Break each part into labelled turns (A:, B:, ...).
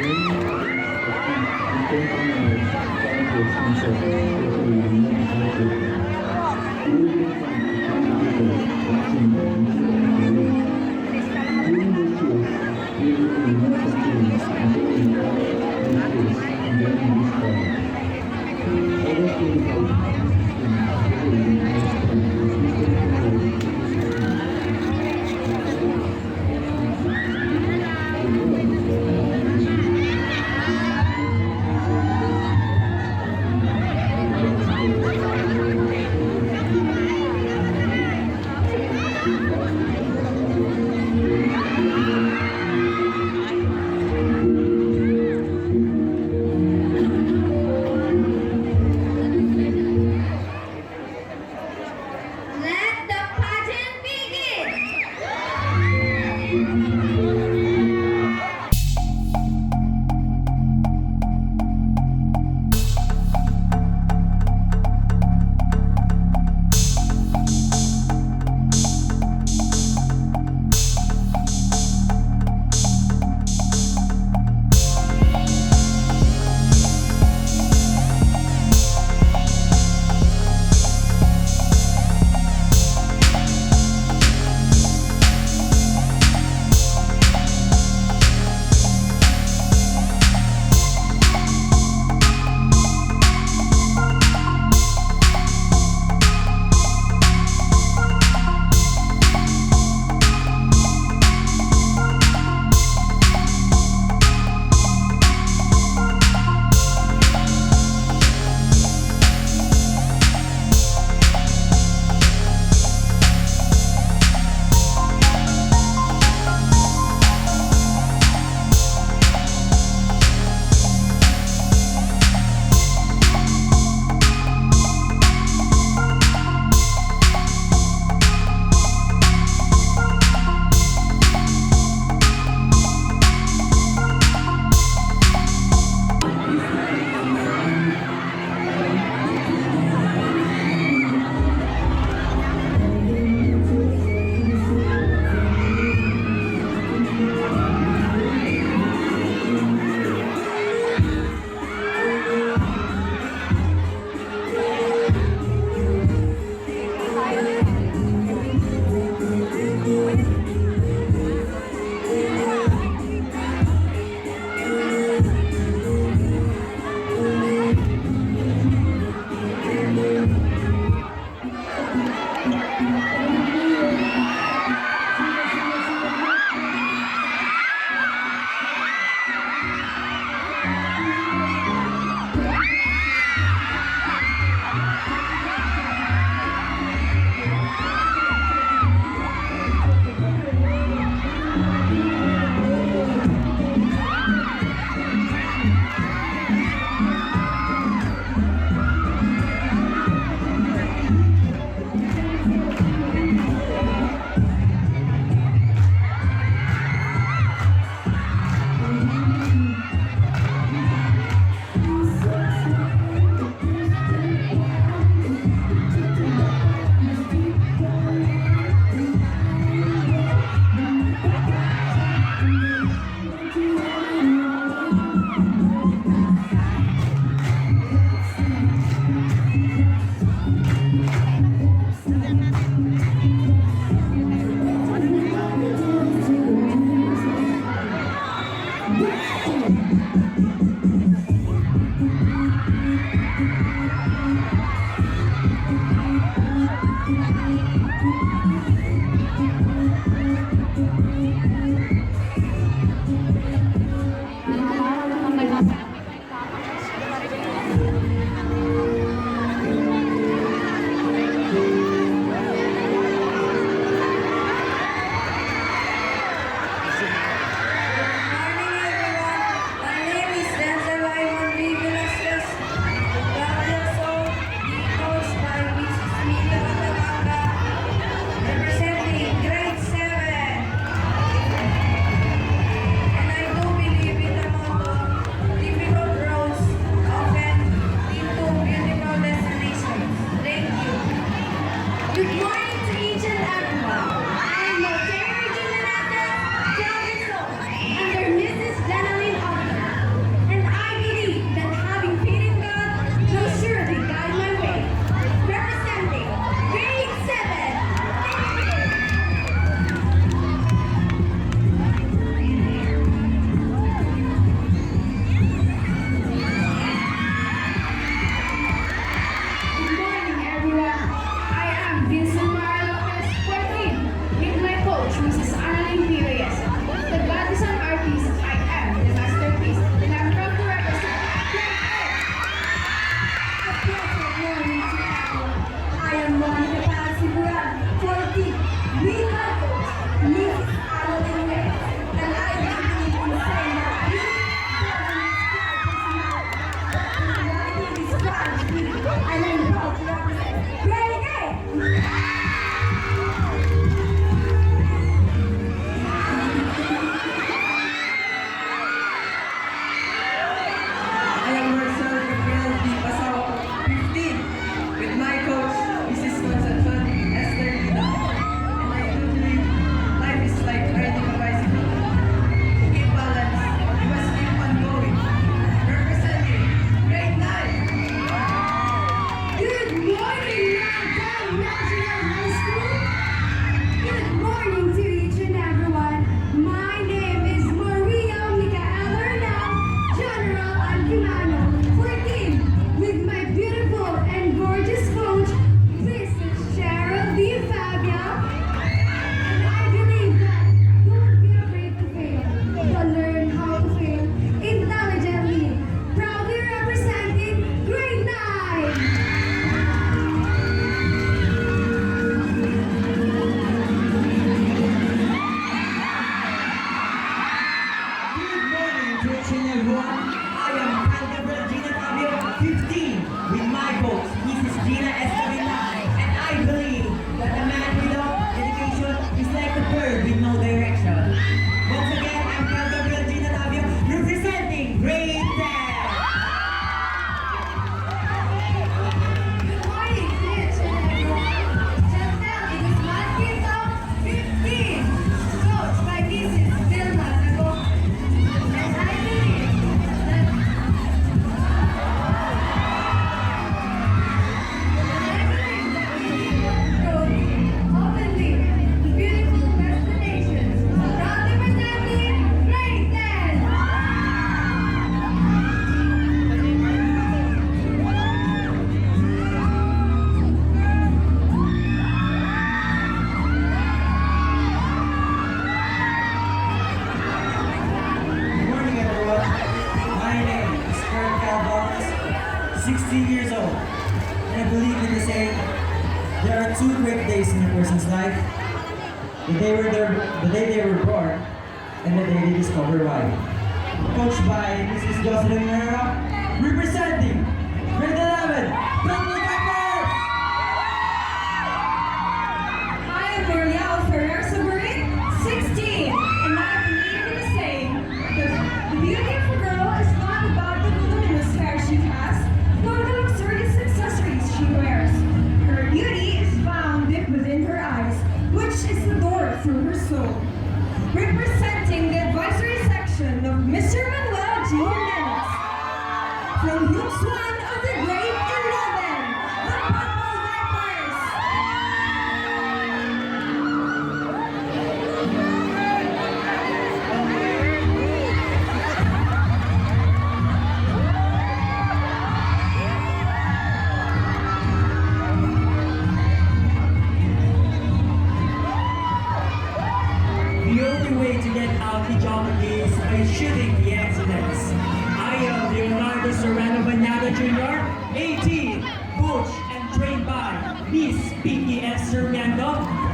A: Let the pageant begin!
B: 16 years old. And I believe in the saying, there are two great days in a person's life. The day they were born, and the day they discover why. Coached by Mrs. Jocelyn Herrera, representing grade 11, Bentley Vipers!
A: I am Marielle Ferrer Saburit, 16, and I believe in the saying, the beauty of a girl is not about the voluminous hair she has, nor the luxurious accessories she wears. Her beauty is found deep within her eyes, which is the door through her soul. Representing the advisory section of Mr. Manuel G. Jimenez, from Hughes 1 of the grade 11, the Purple Vipers.
B: The only way to get out the geometry is by shooting the accidents. I am Leonardo Serrano Banyada Jr., 18, coached and trained by Miss Pinky S. Sarmiento,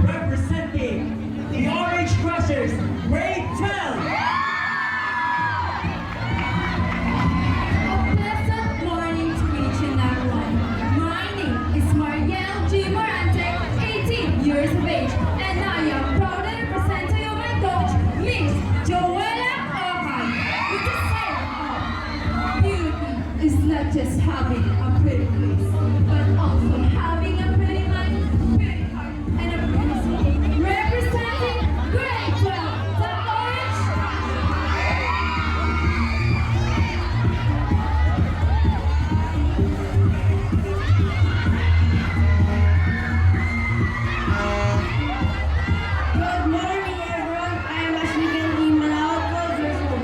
B: representing the Orange Crushers, grade 12.
A: A pleasant morning to each and everyone. My name is Marielle G. Morante, 18 years of age, and I am proud to represent to you my coach, Miss Joella Ohan, with the saying of beauty is not just having a pretty face, but also having a pretty mind, pretty heart, and a pretty soul. Representing grade 12, the Orange.
C: Good morning, everyone. I am Ashligan D. Malawat, 12 years old.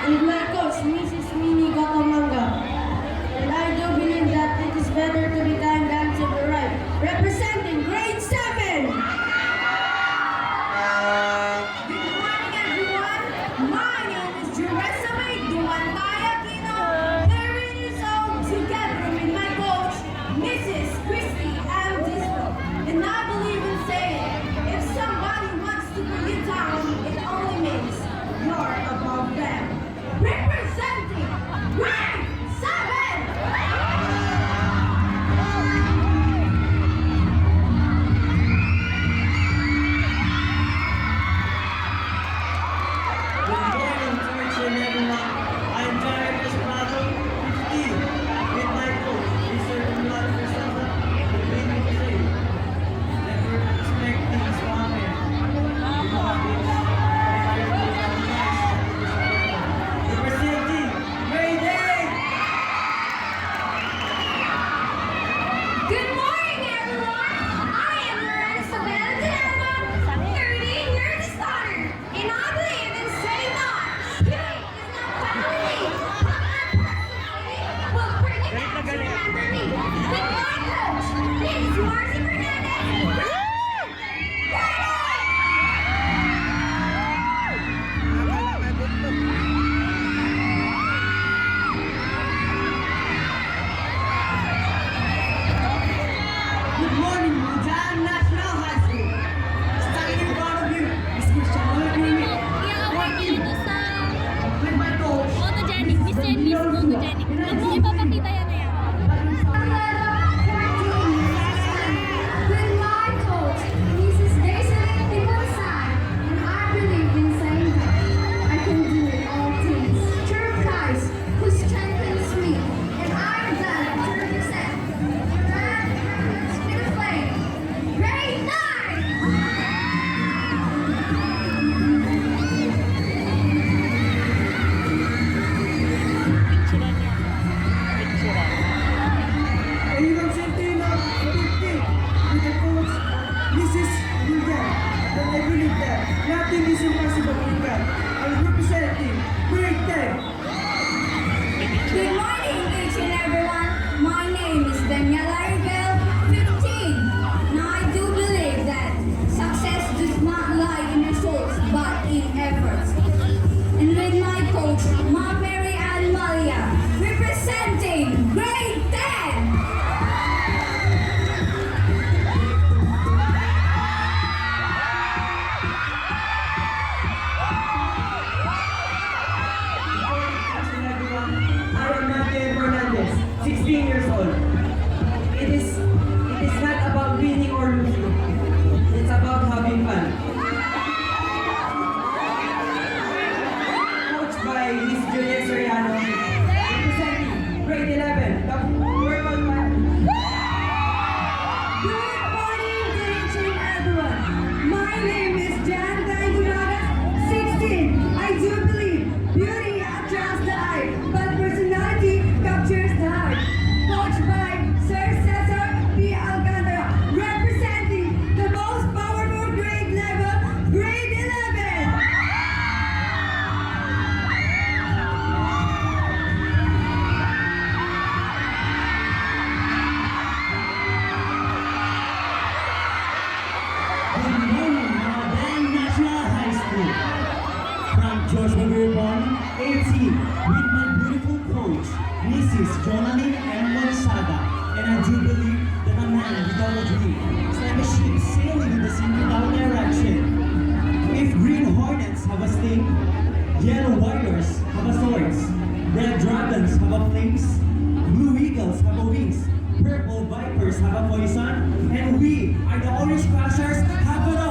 C: With my coach, Mrs. Minnie Gakamanga. And I do believe that it is better to be kind than to be right. Representing grade 7!
A: Good morning, everyone. My name is Jeresa May Dumantay Aquino, 13 years old, together with my coach, Mrs. Christy M. Disco. And I believe in saying, if somebody wants to bring you down, it only means you're above them. Representing grade 7!
B: Good morning to each and everyone. I am Jared Esprado, 15, with my coach, Mr. Manuel Persona, leading the day. Never expect things to happen. Representing grade 8!
A: Good morning, everyone. I am Lorena Isabel Dilemma, 13 years daughter, and I believe in saying that beauty is not family, but my personality will bring it back to remember me. With my coach, Miss Marcy Fernandez.
B: Good morning, Montan National High School. Standing in front of you is Christian Olympic.
D: I-award nila to sa
B: With my coach,
D: photogenic, Miss and Miss Photogenic. Huwag mo ipapakita yan na yan.
A: With my coach, Mrs. Daisy Timonsan, and I believe in saying that I can do all things through Christ who strengthens me, and I am glad to represent that with a flame. Grade 9!
D: Picturean niya. Picturean.
B: Ayun Centeno, 15, with the coach, Mrs. Wilder. And I believe that nothing is impossible with God. I'm representing grade 10.
A: Good morning, each and everyone. My name is Daniela Rivell, 15. Now I do believe that success does not lie in results, but in efforts. And with my coach, Ma Mary Ann Malia, representing grade
B: Yellow Warriors have a swords. Red Dragons have a flames. Blue Eagles have a wings. Purple Vipers have a poison. And we are the Orange Crushers have an